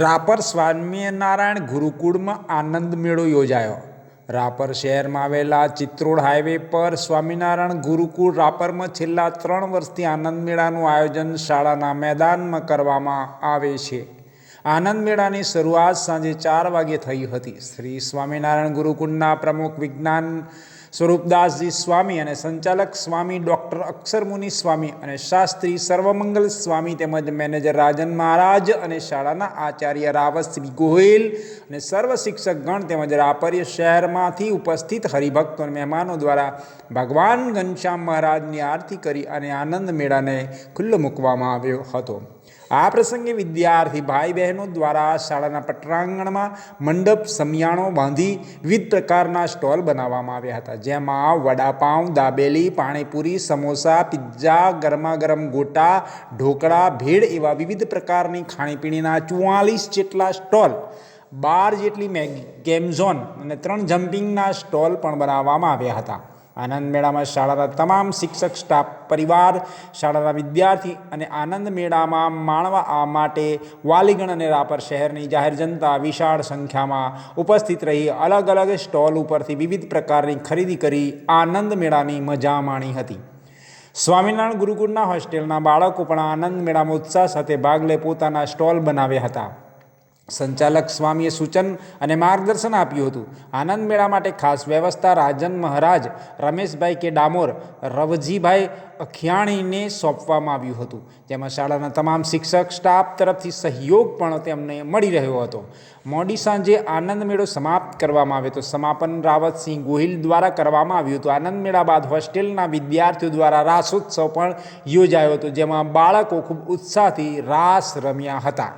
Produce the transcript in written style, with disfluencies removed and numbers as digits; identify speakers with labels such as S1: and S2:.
S1: રાપર સ્વામિનારાયણ ગુરુકુળમાં આનંદ મેળો યોજાયો. રાપર શહેરમાં આવેલા ચિત્રોડ હાઈવે પર સ્વામિનારાયણ ગુરુકુળ રાપરમાં છેલ્લા 3 વર્ષથી આનંદ મેળાનું આયોજન શાળાના મેદાનમાં કરવામાં આવે છે. આનંદ મેળાની શરૂઆત સાંજે 4 વાગે થઈ હતી. શ્રી સ્વામિનારાયણ ગુરુકુળના પ્રમુખ વિજ્ઞાન સ્વરૂપદાસજી સ્વામી અને સંચાલક સ્વામી ડૉક્ટર અક્ષરમુનિ સ્વામી અને શાસ્ત્રી સર્વમંગલ સ્વામી તેમજ મેનેજર રાજન મહારાજ અને શાળાના આચાર્ય રાવતસિંહ ગોહિલ અને સર્વ શિક્ષકગણ તેમજ રાપર શહેરમાંથી ઉપસ્થિત હરિભક્તો અને મહેમાનો દ્વારા ભગવાન ઘનશ્યામ મહારાજની આરતી કરી અને આનંદ મેળાને ખુલ્લો મૂકવામાં આવ્યો હતો. આ પ્રસંગે વિદ્યાર્થી ભાઈ બહેનો દ્વારા શાળાના પટાંગણમાં મંડપ સમિયાણો બાંધી વિવિધ પ્રકારના સ્ટોલ બનાવવામાં આવ્યા હતા, જેમાં વડાપાઉં, દાબેલી, પાણીપુરી, સમોસા, પિઝા, ગરમાગરમ ગોટા, ઢોકળા, ભેળ એવા વિવિધ પ્રકારની ખાણીપીણીના 44 જેટલા સ્ટોલ, 12 જેટલી ગેમ ઝોન અને 3 જમ્પિંગના સ્ટોલ પણ બનાવવામાં આવ્યા હતા. આનંદ મેળામાં શાળાના તમામ શિક્ષક સ્ટાફ, પરિવાર, શાળાના વિદ્યાર્થી અને આનંદ મેળામાં માણવા માટે વાલીગણ અને રાપર શહેરની જાહેર જનતા વિશાળ સંખ્યામાં ઉપસ્થિત રહી અલગ અલગ સ્ટોલ ઉપરથી વિવિધ પ્રકારની ખરીદી કરી આનંદ મેળાની મજા માણી હતી. સ્વામિનારાયણ ગુરુકુળના હોસ્ટેલના બાળકો પણ આનંદ મેળામાં ઉત્સાહ સાથે ભાગ લઈ પોતાના સ્ટોલ બનાવ્યા હતા. સંચાલક સ્વામીએ સૂચન અને માર્ગદર્શન આપ્યું હતું. આનંદ મેળા માટે ખાસ વ્યવસ્થા રાજન મહારાજ, રમેશભાઈ કે ડામોર, રવજીભાઈ અખિયાણીને સોંપવામાં આવ્યું હતું, જેમાં શાળાના તમામ શિક્ષક સ્ટાફ તરફથી સહયોગ પણ તેમને મળી રહ્યો હતો. મોડી સાંજે આનંદ મેળો સમાપ્ત કરવામાં આવ્યો હતો. સમાપન રાવતસિંહ ગોહિલ દ્વારા કરવામાં આવ્યું હતું. આનંદ મેળા બાદ હોસ્ટેલના વિદ્યાર્થીઓ દ્વારા રાસોત્સવ પણ યોજાયો હતો, જેમાં બાળકો ખૂબ ઉત્સાહથી રાસ રમ્યા હતા.